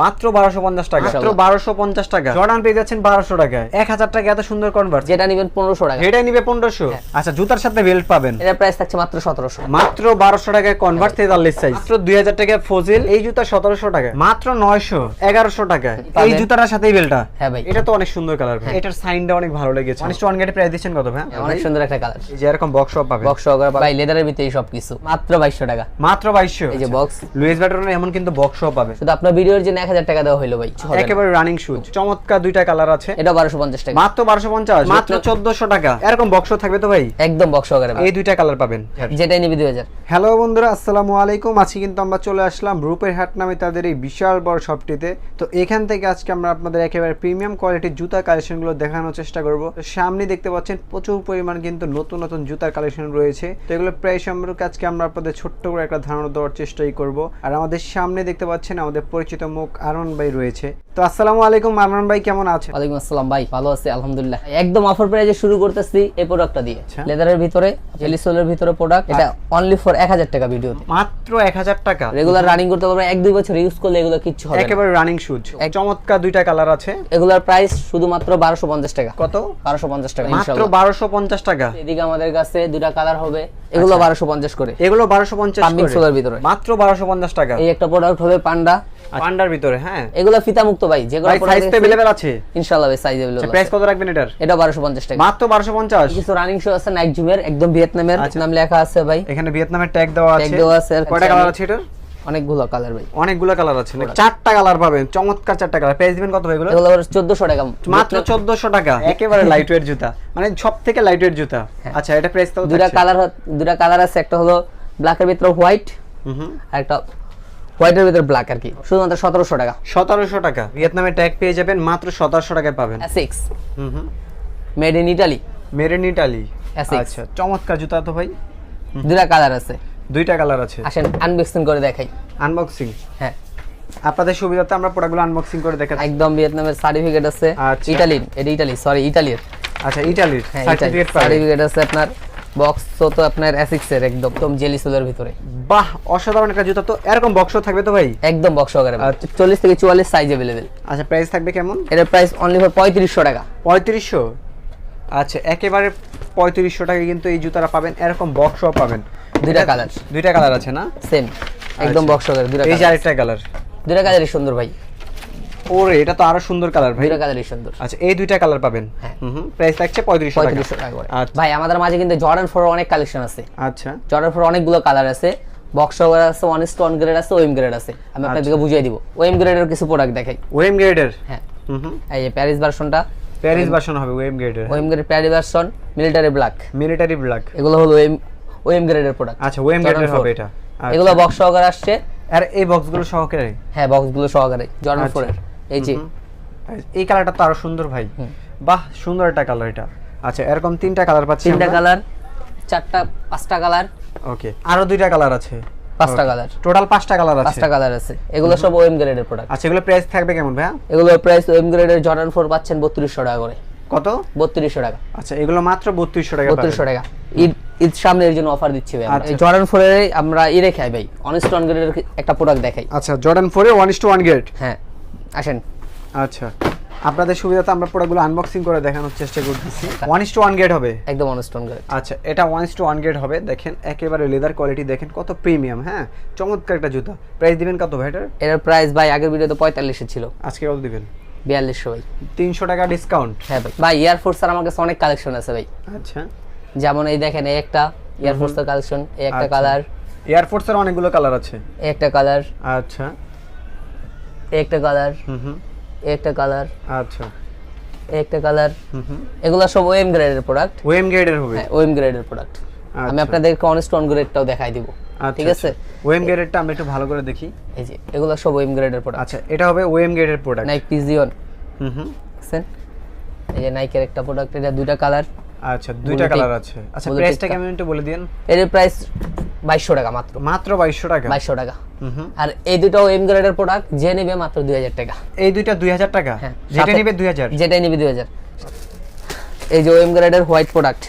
মাত্র 1250 টাকা, মাত্র 1250 টাকা। জর্ডান পেয়ে যাচ্ছেন 1200 টাকায়। 1000 টাকা এত সুন্দর কনভার্স। যেটা নেবেন 1500 টাকা, যেটা নিবে 1500। আচ্ছা, জুতার সাথে বেল্ট পাবেন। এর প্রাইস থাকছে মাত্র 1700। মাত্র 1200 টাকায় কনভার্স তেতাল্লিশ সাইজ। মাত্র 2000 টাকায় ফজিল। এই জুতা 1700 টাকা। মাত্র 900, 1100 টাকায় এই জুতাটার সাথেই বেল্টটা। হ্যাঁ ভাই, এটা তো অনেক সুন্দর কালার ভাই। এটার সাইনটা অনেক ভালো লেগেছে। 1 গেটে প্রাইস দিচ্ছেন কত ভাই? অনেক সুন্দর একটা কালার। এই যে এরকম বক্স সব পাবেন। বক্স সহকারে ভাই, লেদারের ভিতরে সবকিছু মাত্র 2200 টাকা। মাত্র 2200। এই যে বক্স লুইস ভিটনের এমন কিন্তু বক্স সব পাবেন। শুধু আপনার ভিডিওর জন্য 1000 টাকা দেওয়া হইলো ভাই। একেবারে রানিং শুজ, চমৎকার দুইটা কালার আছে। এটা 1250 টাকা। মাত্র 1250, মাত্র 1400 টাকা। এরকম বক্স থাকবে তো ভাই? একদম বক্স সহকারে ভাই। এই দুইটা কালার পাবেন। যেটাই নিবি 2000। হ্যালো বন্ধুরা, আসসালামু আলাইকুম। আজকে কিন্তু আমরা চলে আসলাম রূপের হাট নামে তাদের এই বিশাল বড় শপটিতে। তো এখান থেকে আজকে আমরা আপনাদের একেবারে প্রিমিয়াম কোয়ালিটির জুতা কালেকশনগুলো দেখানোর চেষ্টা করব। সামনে দেখতে পাচ্ছেন প্রচুর পরিমাণ কিন্তু নতুন নতুন জুতার কালেকশন রয়েছে। তো এগুলো প্রায় সম্পর্কে আজকে আমরা আপনাদের ছোট্ট করে একটা ধারণা দেওয়ার চেষ্টাই করব। আর আমাদের সামনে দেখতে পাচ্ছেন আমাদের পরিচিত মুখ আরমান ভাই রয়েছে। তো আসসালামু আলাইকুম আরমান ভাই, কেমন আছেন? ওয়ালাইকুম আসসালাম ভাই, ভালো আছি আলহামদুলিল্লাহ। একদম অফার প্রাইসে শুরু করতেছি এই প্রোডাক্টটা দিয়ে। লেদারের ভিতরে, জেলি সোলের ভিতরে প্রোডাক্ট। এটা অনলি ফর 1000 টাকা ভিডিওতে। মাত্র 1000 টাকা। রেগুলার রানিং করতে পারবে, 1-2 বছর ইউজ করলে এগুলো কিচ্ছু হবে না। একেবারে রানিং শুজ, চমৎকার দুইটা কালার আছে। এগুলোর প্রাইস শুধুমাত্র 1250 টাকা। কত? 1250 টাকা মাত্র ইনশাআল্লাহ। 1250 টাকা। এদিকে আমাদের কাছে দুইটা কালার হবে, এগুলো 1250 করে। এগুলো 1250 পাম্পিং সোলের ভিতরে মাত্র 1250 টাকা। এই একটা প্রোডাক্ট হবে পান্ডা। পান্ডার ভিতরে, হ্যাঁ। এগুলো ফিতা মুক্ত ভাই, যেগুলো সাইজ अवेलेबल আছে ইনশাআল্লাহ ভাই, সাইজ अवेलेबल আছে। প্রাইস কত রাখবেন এটার? এটা 1250 টাকা। মাত্র 1250। কিছু রানিং শো আছে নাইক জুমের, একদম ভিয়েতনামের নাম লেখা আছে ভাই। এখানে ভিয়েতনামের ট্যাগ দেওয়া আছে। ট্যাগ দেওয়া আছে। কয়টা কালার আছে এটার? অনেকগুলো কালার ভাই, অনেকগুলো কালার আছে। চারটা কালার পাবেন, চমৎকার চারটা কালার। প্রাইস দিবেন কত ভাই এগুলো? এগুলো 1400 টাকা। মাত্র 1400 টাকা। একেবারে লাইট ওয়েট জুতা, মানে সবথেকে লাইট ওয়েট জুতা। আচ্ছা, এটা প্রাইস কত? দুটা কালার আছে, একটা হলো ব্ল্যাকের ভিতরে হোয়াইট, আর একটা হোয়াইটের ভিতরে ব্ল্যাক আর কি। শুধুমাত্র 1700 টাকা। 1700 টাকা। ভিয়েতনামের ট্যাগ পেয়ে যাবেন, মাত্র 1700 টাকায় পাবেন। এসিক্স made in Italy. Made in Italy. Essex। আচ্ছা, চমৎকার জুতা তো ভাই। দুটা কালার আছে। দুইটা কালার আছে। আসেন আনবক্সিং করে দেখাই। আনবক্সিং? হ্যাঁ, আপনাদের সুবিধার্থে আমরা প্রোডাক্টগুলো আনবক্সিং করে দেখাচ্ছি। একদম ভিয়েতনামের সার্টিফিকেট আছে। আচ্ছা। ইতালির, এটা ইতালির। আচ্ছা, ইতালির হ্যাঁ, সার্টিফিকেট পাবেন। সার্টিফিকেট আছে আপনার। বক্স তো আপনার এসিক্স এর একদম জেলি সোলের ভিতরে। বাহ, অসাধারণ একটা জুতা। তো এরকম বক্সও থাকবে তো ভাই? একদম বক্স সহকারে। 40 থেকে 44 সাইজ अवेलेबल। আচ্ছা, প্রাইস থাকবে কেমন? এটার প্রাইস অনলি ফর 3500 টাকা। 3500। আচ্ছা, একেবারে 3500 টাকা কিন্তু এই জুতাটা পাবেন। এরকম বক্সও পাবেন। দুইটা কালার। দুইটা কালার আছে না? সেম, একদম আচ্ছা। বক্স সহকারে দুইটা এই যে কালার। আরেকটা কালার। দুইটা কালারই সুন্দর ভাই। ওরে, এটা তো আরো সুন্দর কালার ভাই। দুইটা কালারই সুন্দর। আচ্ছা, এই দুইটা কালার পাবেন। হ্যাঁ। প্রাইস থাকছে 3500 টাকা করে। আচ্ছা। ভাই আমাদের মাঝে কিন্তু জর্ডান 4 অনেক কালেকশন আছে। আচ্ছা, জর্ডান 4 অনেকগুলো কালার আছে। বক্স সহকারে আছে, 1:1 গ্রেড আছে, ওএম গ্রেড আছে। আমি আপনাদেরকে বুঝিয়ে দিব। ওএম গ্রেডের কিছু প্রোডাক্ট দেখাই। ওএম গ্রেডের? হ্যাঁ। এই যে প্যারিস ভার্সনটা। প্যারিস ভার্সন হবে ওএম গ্রেডের। OM grade Paris version, military black. Military black. এগুলো হলো ওএম গ্রেডের প্রোডাক্ট। আচ্ছা, ওএম গ্রেডের হবে এটা। এগুলো বক্স সহকারে আসছে। আর এই বক্সগুলো সহকারে? হ্যাঁ, বক্সগুলো সহকারে জর্ডান 4 এর। এই যে এই কালারটা তো আরো সুন্দর ভাই। বাহ, সুন্দর একটা কালার এটা। আচ্ছা, এরকম তিনটা কালার পাচ্ছি। তিনটা কালার, পাঁচটা কালার। ওকে, আরো দুইটা কালার আছে। পাঁচটা কালার, টোটাল 5টা কালার আছে। 5টা কালার আছে। এগুলো সব ওএম গ্রেডের প্রোডাক্ট। আচ্ছা, এগুলো প্রাইস থাকবে কেমন ভাই? এগুলোর প্রাইস ওএম গ্রেডের জর্ডান 4 পাচ্ছেন 3200 টাকা করে। কত? 3200 টাকা। আচ্ছা, এগুলো মাত্র 3200 টাকা। 3200 টাকা। ঈদ সামনে এর জন্য অফার দিচ্ছি ভাই। আচ্ছা। এই জর্ডান 4 এর আমরা রেখাই ভাই, অনেস্ট ওয়ান গ্রেডের একটা প্রোডাক্ট দেখাই। আচ্ছা, জর্ডান 4 এর 1:1 গ্রেড। হ্যাঁ, আসেন। আচ্ছা, আপনাদের সুবিধাতে আমরা প্রোডাক্টগুলো আনবক্সিং করে দেখানোর চেষ্টা করতেছি। 1:1 গ্রেড হবে। একদম অনেস্ট ওয়ান গ্রেড। আচ্ছা, এটা 1:1 গ্রেড হবে। দেখেন একেবারে লেদার কোয়ালিটি, দেখেন কত প্রিমিয়াম। হ্যাঁ, চমৎকার একটা জুতা। প্রাইস দিবেন কত ভাই এটার? এর প্রাইস ভাই আগের ভিডিওতে 45 এ ছিল, আজকে কত দিবেন? 4200 ভাই। 300 টাকা ডিসকাউন্ট। হ্যাঁ ভাই, এয়ার ফোর্স এর আমার কাছে অনেক কালেকশন আছে ভাই। আচ্ছা, যেমন এই দেখেন, এই একটা এয়ার ফোর্স এর কালেকশন, এই একটা কালার। এয়ার ফোর্স এর অনেকগুলো কালার আছে। এই একটা কালার। আচ্ছা, এই একটা কালার। এই একটা কালার। আচ্ছা, এই একটা কালার। এগুলো সব ওএম গ্রেডের প্রোডাক্ট। ওএম গ্রেডের হবে? হ্যাঁ, ওএম গ্রেডের প্রোডাক্ট। আমি আপনাদেরকে অনেস্ট ওয়ান গ্রেডটাও দেখাই দিব। ঠিক আছে, ওএম গ্রেডেরটা আমরা একটু ভালো করে দেখি। এই যে এগুলো সব ওএম গ্রেডের প্রোডাক্ট। আচ্ছা, এটা হবে ওএম গ্রেডের প্রোডাক্ট। নাইক পিজিয়ন। দেখছেন, এই যে নাইকের একটা প্রোডাক্ট। এটা দুইটা কালার। আচ্ছা, দুইটা কালার আছে। আচ্ছা, প্রাইসটা কেমন একটু বলে দিন। এর প্রাইস 2200 টাকা মাত্র। মাত্র 2200 টাকা। 2200 টাকা। আর এই দুটো ওএম গ্রেডের প্রোডাক্ট, যে নেবে মাত্র 2000 টাকা। এই দুইটা 2000 টাকা? হ্যাঁ, যেটা নেবে 2000? যেটাই নেবে 2000। এই যে ওএম গ্রেডের হোয়াইট প্রোডাক্ট,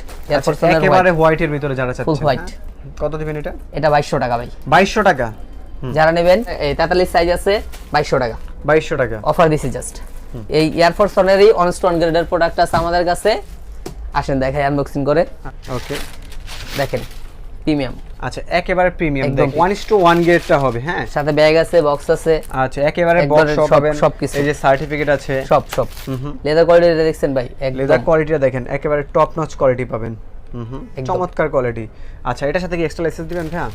একেবারে হোয়াইটের ভিতরে যারা চাচ্ছেন। ফুল হোয়াইট। কত দিবেন এটা? এটা 2200 টাকা ভাই। 2200 টাকা। যারা নেবেন এই 43 সাইজ আছে 2200 টাকা। 2200 টাকা অফার দিছি জাস্ট। এই এয়ারফোর্স ওয়ানেরই অনস্টোন গ্রেডের প্রোডাক্ট আছে আমাদের কাছে, আসেন দেখাই আনবক্সিং করে। ওকে দেখেন প্রিমিয়াম। আচ্ছা একেবারে প্রিমিয়াম, একদম 1:1 গ্রেডটা হবে। হ্যাঁ সাথে ব্যাগ আছে, বক্স আছে। আচ্ছা একেবারে একবারে বক্স সব- পাবেন, সবকিছু। এই যে সার্টিফিকেট আছে, সব লেদার কোয়ালিটি দেখছেন ভাই, লেদার একদম কোয়ালিটিটা দেখেন, একেবারে টপ নচ কোয়ালিটি পাবেন। একদম। চমৎকার কোয়ালিটি। আচ্ছা এটার সাথে কি এক্সট্রা লাইসেন্স দিবেন? হ্যাঁ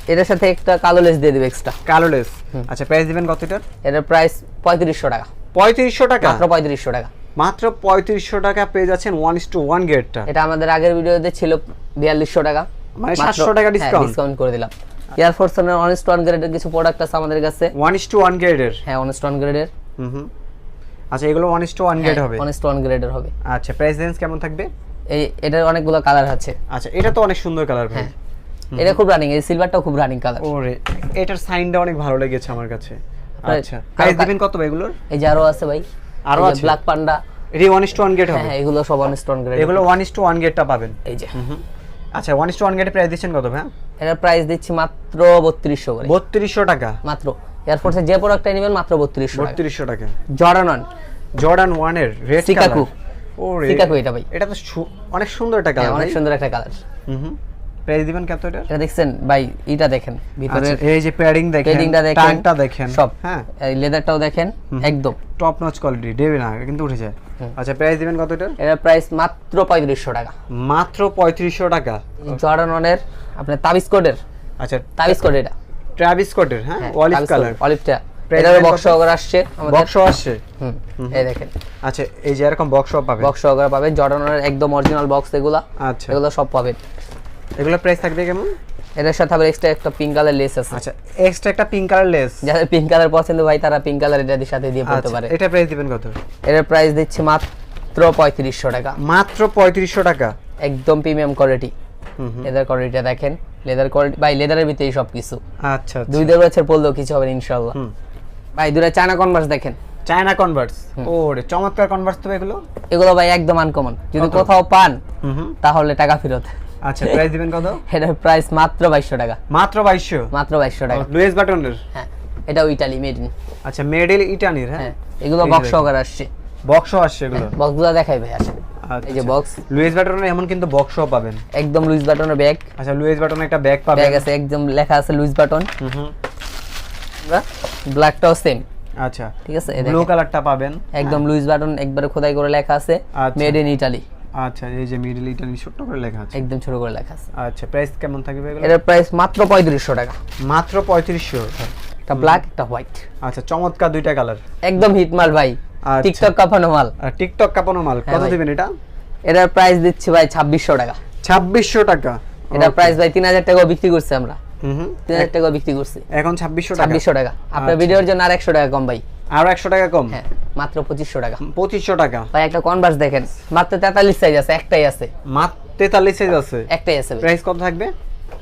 এটার সাথে একটা কালো লেস দিয়ে দিবে এক্সট্রা। কালো লেস। আচ্ছা প্রাইস দিবেন কত এটার? এটার প্রাইস 3500 টাকা। 3500 টাকা? মাত্র 3500 টাকা। মাত্র 3500 টাকা পেয়ে যাচ্ছেন 1:1 গ্রেডটা। এটা আমাদের আগের ভিডিওতে ছিল 4200 টাকা, মানে 700 টাকা ডিসকাউন্ট। ডিসকাউন্ট করে দিলাম। এয়ারফোর্স এর অনস্টোন গ্রেডের কিছু প্রোডাক্ট আছে আমাদের কাছে। 1:1 গ্রেডের? হ্যাঁ অনস্টোন গ্রেডের। আচ্ছা এগুলো 1:1 গ্রেড হবে? অনস্টোন গ্রেডের হবে। আচ্ছা প্রাইস রেঞ্জ কেমন থাকবে? এই এটার অনেকগুলো কালার আছে। আচ্ছা এটা তো অনেক সুন্দর কালার ভাই। হ্যাঁ এটা খুব রানিং, এই সিলভারটাও খুব রানিং কালার। ওরে এটার সাইনটা অনেক ভালো লেগেছে আমার কাছে। আপনার- আচ্ছা প্রাইস দিবেন কত ভাই এগুলোর? এই যে আরো আছে ভাই, আরো আছে? ব্ল্যাক পান্ডা। এটি 1:1 গ্রেড হবে? হ্যাঁ এগুলো সব অনস্টোন গ্রেড। এগুলো 1:1 গ্রেডটা পাবেন। এই যে আচ্ছা 1:1 গ্রেডের প্রাইস দিচ্ছেন কত ভাই? এটার প্রাইস দিচ্ছি মাত্র 3200 করে। 3200 টাকা মাত্র এয়ারফোর্সের যে প্রোডাক্টটা নেবেন মাত্র 3200 টাকা। 3200 টাকা। জর্ডান অন, জর্ডান 1 এর রেড সিকাকু। কালার। ওরে সিকাকু এটা ভাই। এটা তো অনেক সুন্দর একটা কালার। অনেক সুন্দর একটা কালার। প্রাইস দিবেন কত এটা? এটা দেখছেন ভাই, এটা দেখেন ভিতরে আচ্ছা এই যে প্যাডিং দেখেন, পেডিংটা দেখেন, টাংটা দেখেন সব। হ্যাঁ এই লেদারটাও দেখেন, একদম টপ নচ কোয়ালিটি, দেবে না কিন্তু উঠে যায়। আচ্ছা প্রাইস দিবেন কত এটা? এটার প্রাইস মাত্র 3500 টাকা। মাত্র 3500 টাকা। জর্ডান ওয়ানের আপনার তাবিজ কোডের, আচ্ছা তাবিজ কোড এটা। ট্রাভিস স্কটের, হ্যাঁ অলিভ কালার। অলিভটা Price এটার দিবেন বক্স কত? সহকারে আসছে আমাদের। বক্স আসছে। এই দেখেন আচ্ছা এই যে এরকম বক্স পাবেন। বক্স সহকারে পাবেন, জর্ডান ওয়ানের একদম অরিজিনাল বক্স এগুলা। আচ্ছা এগুলো সব পাবেন। এগুলো প্রাইস থাকবে কেমন? এটার সাথে আবার এক্সট্রা একটা পিঙ্ক কালার লেস আছে। আচ্ছা এক্সট্রা একটা পিঙ্ক কালার লেস। যাদের পিঙ্ক কালার পছন্দ ভাই তারা পিঙ্ক কালার এটার সাথে দিয়ে পড়তে আচ্ছা পারে। এটা প্রাইস দিবেন কত? এটার প্রাইস দিচ্ছি মাত্র 3500 টাকা। মাত্র 3500 টাকা। একদম প্রিমিয়াম কোয়ালিটি। লেদার কোয়ালিটিটা দেখেন, লেদার কোয়ালিটি ভাই, লেদারের ভিতরেই সবকিছু। আচ্ছা দুই দেড় বছর পরলেও কিছু হবে না ইনশাআল্লাহ। ভাই দুটো চায়না কনভার্স দেখেন, চায়না কনভার্স। ওরে চমৎকার কনভার্স তো এগুলো। এগুলো ভাই একদম আনকমন, যদি কোথাও পান তাহলে টাকা ফেরত। আচ্ছা প্রাইস দিবেন কত? এটার প্রাইস মাত্র 2200 টাকা। মাত্র 2200? মাত্র 2200 টাকা। লুইস বাটনের? হ্যাঁ এটাও ইতালি মেড ইন। আচ্ছা মেড ইন ইটালির। হ্যাঁ হ্যাঁ এগুলো এই বক্স দেখেন। সহকারে আসছে। বক্সও আসছে এগুলো? বক্সগুলো দেখাই ভাই, আসেন। এই যে বক্স, লুইস বাটনের এমন কিন্তু বক্সও পাবেন। একদম লুইস বাটনের ব্যাগ। আচ্ছা লুইস বাটনের একটা ব্যাগ পাবেন। ব্যাগ আছে, একদম লেখা আছে লুইস বাটন। ব্ল্যাকটাও সেম। আচ্ছা ঠিক আছে, এই ব্লু দেখেন কালারটা পাবেন। একদম লুইস বাটন একবারে খোদাই করে লেখা আছে আচ্ছা। Made in Italy. আচ্ছা এই যে মিডল ইটালি ছোট করে লেখা আছে। একদম ছোট করে লেখা আছে। আচ্ছা প্রাইস কেমন থাকবে এগুলো? এটার প্রাইস মাত্র 3500 টাকা। মাত্র 3500। একটা ব্ল্যাক একটা হোয়াইট, আচ্ছা চমৎকার দুইটা কালার। একদম হিট মাল ভাই, আচ্ছা। টিকটক কাঁপানো মাল। আর টিকটক কাঁপানো মাল। হ্যাঁ কত ভাই। দিবেন এটা? এটার প্রাইস দিচ্ছি ভাই 2600 টাকা। 2600 টাকা। এটার প্রাইস ভাই 3000 টাকা বিক্রি করছি আমরা। হুম 3000 টাকা বিক্রি করছি, এখন 2600 টাকা। 2600 টাকা। আপনার আচ্ছা। ভিডিওর জন্য আর 100 টাকা কম ভাই। আরো 100 টাকা কম? হ্যাঁ মাত্র 2500 টাকা। 2500 টাকা। ভাই একটা কনভার্স দেখেন, মাত্র 43 সাইজ আছে, একটাই আছে। মাত্র 43 সাইজ আছে? একটাই আছে ভাই। প্রাইস কত থাকবে?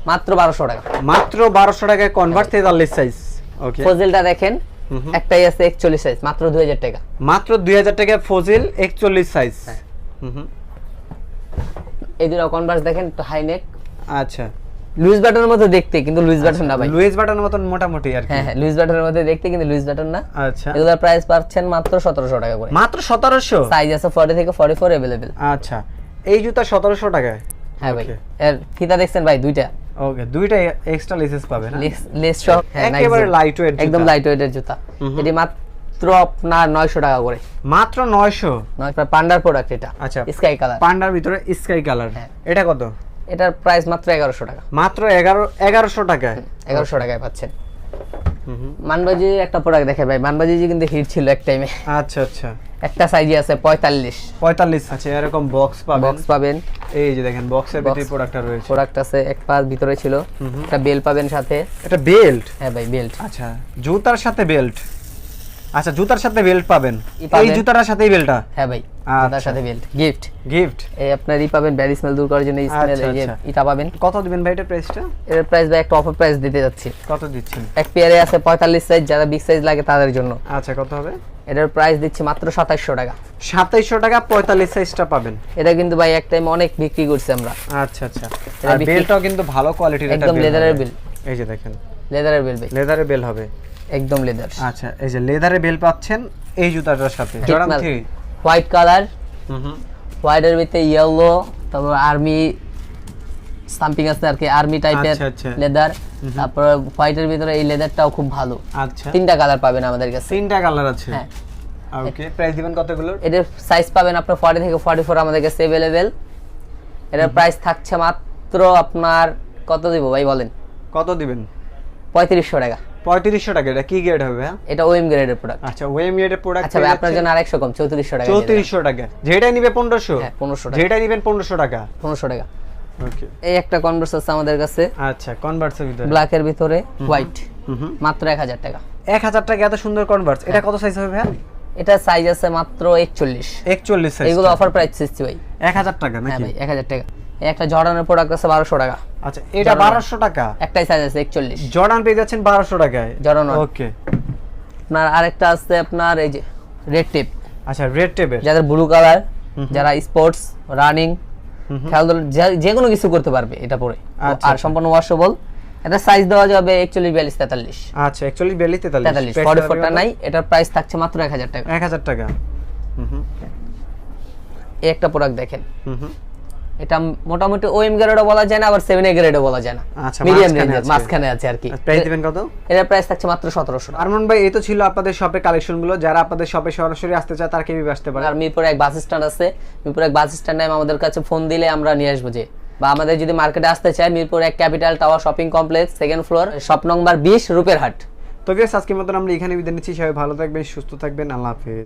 মাত্র 1200 টাকা। মাত্র 1200 টাকায় কনভার্ট 43 সাইজ। ওকে ফজিলটা দেখেন, একটাই আছে 41 সাইজ, মাত্র 2000 টাকা। মাত্র 2000 টাকায় ফজিল 41 সাইজ। এই দুটো কনভার্স দেখেন, একটু হাই নেক, আচ্ছা লুইস বাটনের মতো দেখতে কিন্তু লুইস বাটন না ভাই। লুইস বাটনের মতন মোটামুটি আর কি। হ্যাঁ হ্যাঁ লুইস বাটনের মতো দেখতে কিন্তু লুইস বাটন না। আচ্ছা এগুলোর প্রাইস পাচ্ছেন মাত্র 1700 টাকা করে। মাত্র 1700? সাইজ আছে 40 থেকে 44 अवेलेबल। আচ্ছা এই জুতা 1700 টাকায়? হ্যাঁ ভাই। Okay. এর ফিতা দেখছেন ভাই দুইটা, ওকে দুইটা এক্সট্রা লেসেস পাবেন। লেস সহ। হ্যাঁ একেবারে লাইট ওয়েট একদম লাইট ওয়েটের জুতা। এটি মাত্র আপনার 900 টাকা করে। মাত্র 900? নয় পান্ডার প্রোডাক্ট এটা। আচ্ছা স্কাই কালার। পান্ডার ভিতরে স্কাই কালার। হ্যাঁ। এটা কত? এটার প্রাইস মাত্র 1100 টাকা। মাত্র 1100 টাকায়? 1100 টাকায় পাচ্ছেন। মানবাজি একটা প্রোডাক্ট দেখে ভাই, মানবাজি কিন্তু হিট ছিল এক টাইমে। আচ্ছা আচ্ছা একটা সাইজে আছে 45। 45। আচ্ছা এরকম বক্স পাবেন। বক্স পাবেন, এই যে দেখেন বক্সের ভিতরে প্রোডাক্টটা রয়েছে। প্রোডাক্ট আছে, এক পাশ ভিতরে ছিল। একটা বেল পাবেন সাথে। এটা বেল্ট? হ্যাঁ ভাই বেল্ট। আচ্ছা জুতার সাথে বেল্ট। আচ্ছা জুতার সাথে বেল্ট পাবেন। পাবেন। এই জুতার সাথেই বেল্টটা? হ্যাঁ ভাই আচ্ছা। তার সাথে বেল্ট গিফট। গিফট? এই আপনার পাবেন ব্যাড স্মেল দূর করার জন্য স্মেল, আচ্ছা, এই যে আচ্ছা। এটা পাবেন। কত দিবেন ভাই এটা প্রাইসটা? এর প্রাইস ভাই একটা অফার প্রাইস দিতে যাচ্ছি। কত দিচ্ছেন? এক পেয়ারে আছে 45 সাইজ, যারা বিগ সাইজ লাগে তাদের জন্য। আচ্ছা কত হবে? এটার প্রাইস দিচ্ছি মাত্র 2700 টাকা। 2700 টাকা 45 সাইজটা পাবেন। এটা কিন্তু ভাই এক টাইম অনেক বিক্রি করছি আমরা। আচ্ছা আচ্ছা। এটা আর বিক্রি- বেল্টটাও কিন্তু ভালো কোয়ালিটির একটা একদম বেল্ট লেদারের হবে। বেল্ট। এই যে দেখেন লেদারের বেল ভাই, লেদারের বেল হবে একদম লেদার। আচ্ছা, এই যে লেদারের বেল পাচ্ছেন এই জুতাটার সাথে, জর্ডান 3। হোয়াইট কালার, হুম, হোয়াইটের ভিতরে ইয়েলো, তারপর আর্মি স্টাম্পিং আছে আর কি, আর্মি টাইপের আচ্ছা, আচ্ছা। লেদার। তারপর হোয়াইটের ভিতরে এই লেদারটাও খুব ভালো। আচ্ছা, 3টা কালার পাবেন আমাদের কাছে। 3টা কালার আছে। হ্যাঁ। ওকে, প্রাইস দিবেন কতগুলোর? এটার সাইজ পাবেন আপনার 40 থেকে 44 আমাদের কাছে अवेलेबल। এটার প্রাইস থাকছে মাত্র আপনার কত দিব ভাই বলেন? কত দিবেন? 3500 টাকা। 3500 টাকা। এটা কি গ্রেড হবে? এটা ওএম গ্রেডের প্রোডাক্ট। আচ্ছা, ওএম গ্রেডের প্রোডাক্ট। আচ্ছা ভাই, আপনার জন্য আরেকশো কম, 3400 টাকা। 3400 টাকা। যেটাই নিবে 1500? হ্যাঁ, 1500 টাকা। যেটাই নিবেন 1500 টাকা। 1500 টাকা। ওকে। এই একটা কনভার্স আছে আমাদের কাছে, আচ্ছা, কনভার্সের ভিতরে ব্ল্যাকের ভিতরে হোয়াইট, হুম, মাত্র 1000 টাকা। 1000 টাকা। এত সুন্দর কনভার্স। এটা কত সাইজ হবে ভাই? এটা সাইজ আছে মাত্র 41। 41 সাইজ। এগুলো অফার প্রাইস দিচ্ছি ভাই। 1000 টাকা হ্যাঁ নাকি? ভাই, 1000 টাকা। এই একটা জর্ডানের প্রোডাক্ট আছে 1200 টাকা। আচ্ছা, এটা 1200 টাকা। একটাই সাইজ আছে 41। জর্ডান পেয়ে যাচ্ছেন 1200 টাকায়। জর্ডান। ওকে। আপনার আরেকটা আছে আপনার এই যে রেড টেপ। আচ্ছা, রেড টেপের। যাদের ব্লু কালার, যারা স্পোর্টস রানিং খেলাধুলা যে কোনো কিছু করতে পারবে এটা পরে। আচ্ছা, আর সম্পূর্ণ ওয়াশেবল। এটা সাইজ দেওয়া যাবে 41 42 43। আচ্ছা, 41 42 43। 44টা নাই। এটার প্রাইস থাকছে মাত্র 1000 টাকা। 1000 টাকা। হুম, এই একটা প্রোডাক্ট দেখেন, হুম। এটা মোটামুটি ওএম গ্রেডও বলা যায় না, আবার 7A গ্রেডও বলা যায় না, আচ্ছা, মিডিয়াম রেঞ্জের মাঝখানে আছে আর কি। প্রাইস দিবেন কত? এটার প্রাইস থাকছে মাত্র 1700 টাকা। আরমান ভাই, এই তো ছিল আপনাদের শপের কালেকশনগুলো। যারা আপনাদের শপে সরাসরি আসতে চায় তারা কিভাবে আসতে পারে? আর মিরপুরে এক বাস স্ট্যান্ড আছে, মিরপুরে এক বাস স্ট্যান্ডে আমাদের কাছে ফোন দিলে আমরা নিয়ে আসবো। যে বা আমাদের যদি মার্কেটে আসতে চায়, মিরপুর এক capital tower shopping complex, 2nd floor, shop number 20, রূপের হাট। তো গাইস, আজকের মতন আমরা এখানে বিদায় নিচ্ছি। সবাই ভালো থাকবেন, সুস্থ থাকবেন। আল্লাহ হাফেজ।